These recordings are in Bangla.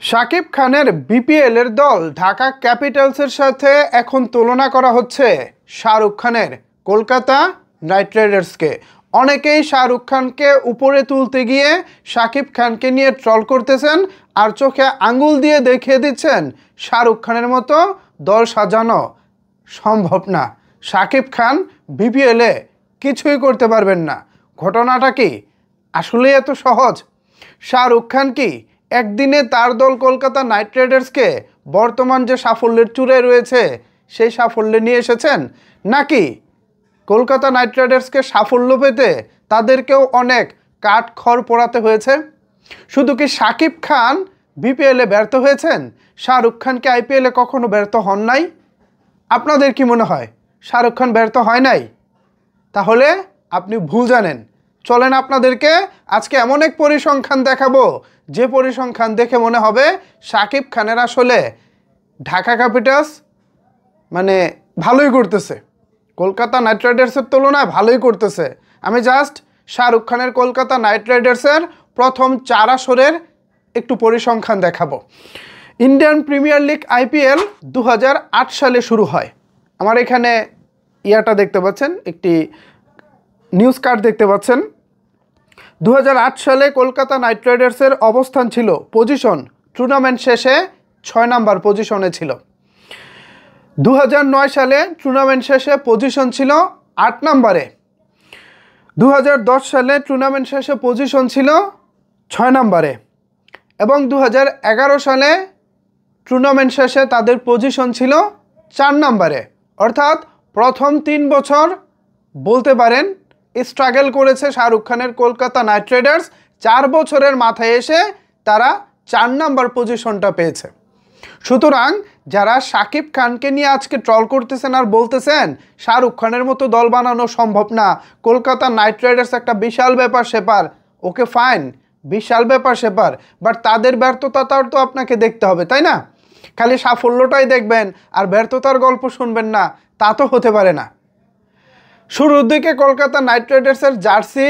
শাকিব খানের বিপিএল এর দল ঢাকা ক্যাপিটালসের সাথে এখন তুলনা করা হচ্ছে শাহরুখ খানের কলকাতা নাইট রাইডার্সকে। অনেকেই শাহরুখ খানকে উপরে তুলতে গিয়ে শাকিব খানকে নিয়ে ট্রল করতেছেন আর চোখে আঙ্গুল দিয়ে দেখিয়ে দিচ্ছেন শাহরুখ খানের মতো দল সাজানো সম্ভব না। শাকিব খান বিপিএলে কিছুই করতে পারবেন না। ঘটনাটা কি আসলেই এত সহজ? শাহরুখ খান কি একদিনে তার দল কলকাতা নাইট রাইডার্সকে বর্তমান যে সাফল্যের চূড়ায় রয়েছে সেই সাফল্যে নিয়ে এসেছেন, নাকি কলকাতা নাইট রাইডার্সকে সাফল্য পেতে তাদেরকেও অনেক কাঠখড় পোড়াতে হয়েছে? শুধু কি শাকিব খান বিপিএলে ব্যর্থ হয়েছেন, শাহরুখ খানকে আইপিএলে কখনো ব্যর্থ হন নাই? আপনাদের কি মনে হয় শাহরুখ খান ব্যর্থ হয় নাই? তাহলে আপনি ভুল জানেন। চলেন আপনাদেরকে আজকে এমন এক পরিসংখ্যান দেখাবো যে পরিসংখ্যান দেখে মনে হবে শাকিব খানের আসলে ঢাকা ক্যাপিটালস ভালোই করতেছে, কলকাতা নাইট রাইডার্সের তুলনায় ভালোই করতেছে। আমি জাস্ট শাহরুখ খানের কলকাতা নাইট রাইডার্সের প্রথম 4 আসরের একটু পরিসংখ্যান দেখাবো। ইন্ডিয়ান প্রিমিয়ার লিগ আইপিএল 2008 সালে শুরু হয়। আমার এখানে ইয়াটা দেখতে পাচ্ছেন, একটি নিউজ কার্ড দেখতে পাচ্ছেন। 2008 সালে কলকাতা নাইট রাইডার্সের অবস্থান ছিল পজিশন টুর্নামেন্ট শেষে 6 নম্বর পজিশনে ছিল। 2009 সালে টুর্নামেন্ট শেষে পজিশন ছিল 8 নম্বরে। 2010 সালে টুর্নামেন্ট শেষে পজিশন ছিল 6 নম্বরে এবং 2011 সালে টুর্নামেন্ট শেষে তাদের পজিশন ছিল 4 নম্বরে। অর্থাৎ প্রথম 3 বছর বলতে পারেন স্ট্রাগল করেছে শাহরুখ খানের কলকাতা নাইট রাইডার্স। 4 বছরের মাথায় এসে তারা 4 নম্বর পজিশনটা পেয়েছে। সুতরাং যারা শাকিব খানকে নিয়ে আজকে ট্রল করতেছেন আর বলতেছেন শাহরুখ খানের মতো দল বানানো সম্ভব না, কলকাতা নাইট রাইডার্স একটা বিশাল ব্যাপার সেপার, ওকে ফাইন, বিশাল ব্যাপার সেপার, বাট তাদের ব্যর্থতাটাও তো আপনাকে দেখতে হবে, তাই না? খালি সাফল্যটাই দেখবেন আর ব্যর্থতার গল্প শুনবেন না, তা তো হতে পারে না। শুরুর দিকে কলকাতা নাইট রাইডার্সের জার্সি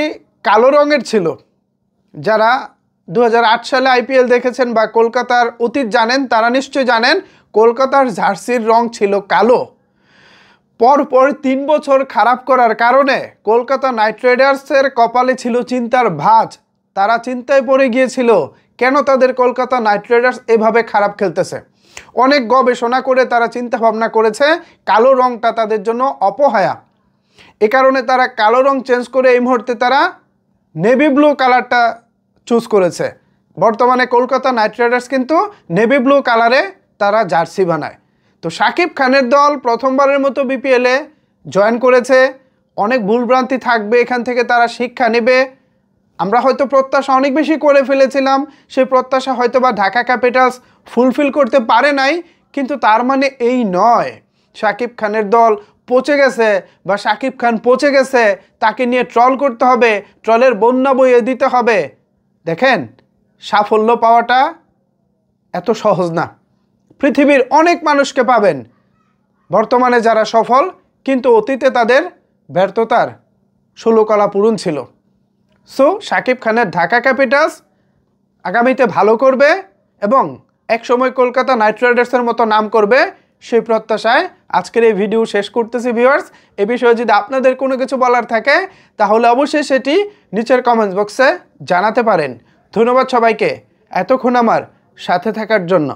কালো রঙের ছিল। যারা 2008 সালে আইপিএল দেখেছেন বা কলকাতার অতীত জানেন তারা নিশ্চয়ই জানেন কলকাতার জার্সির রং ছিল কালো। পরপর 3 বছর খারাপ করার কারণে কলকাতা নাইট রাইডার্সের কপালে ছিল চিন্তার ভাঁজ। তারা চিন্তায় পড়ে গিয়েছিল কেন তাদের কলকাতা নাইট রাইডার্স এভাবে খারাপ খেলতেছে। অনেক গবেষণা করে তারা চিন্তা ভাবনা করেছে কালো রংটা তাদের জন্য অপহায়া। এ কারণে তারা কালো রং চেঞ্জ করে এই মুহূর্তে তারা নেভি ব্লু কালারটা চুজ করেছে। বর্তমানে কলকাতা নাইট রাইডার্স কিন্তু নেভি ব্লু কালারে তারা জার্সি বানায়। তো শাকিব খানের দল প্রথমবারের মতো বিপিএলে জয়েন করেছে। অনেক ভুলভ্রান্তি থাকবে, এখান থেকে তারা শিক্ষা নেবে। আমরা হয়তো প্রত্যাশা অনেক বেশি করে ফেলেছিলাম, সেই প্রত্যাশা হয়তো বা ঢাকা ক্যাপিটালস ফুলফিল করতে পারে নাই, কিন্তু তার মানে এই নয় শাকিব খানের দল পচে গেছে বা শাকিব খান পচে গেছে, তাকে নিয়ে ট্রল করতে হবে, ট্রলের বন্যা বইয়ে দিতে হবে। দেখেন, সাফল্য পাওয়াটা এত সহজ না। পৃথিবীর অনেক মানুষকে পাবেন বর্তমানে যারা সফল, কিন্তু অতীতে তাদের ব্যর্থতার ষোলকলা পূরণ ছিল। সো শাকিব খানের ঢাকা ক্যাপিটালস আগামীতে ভালো করবে এবং একসময় কলকাতা নাইট রাইডার্সের মতো নাম করবে, সেই প্রত্যাশায় আজকের এই ভিডিও শেষ করতেছি। ভিউয়ার্স, এ বিষয়ে যদি আপনাদের কোনো কিছু বলার থাকে তাহলে অবশ্যই সেটি নিচের কমেন্টস বক্সে জানাতে পারেন। ধন্যবাদ সবাইকে এতক্ষণ আমার সাথে থাকার জন্য।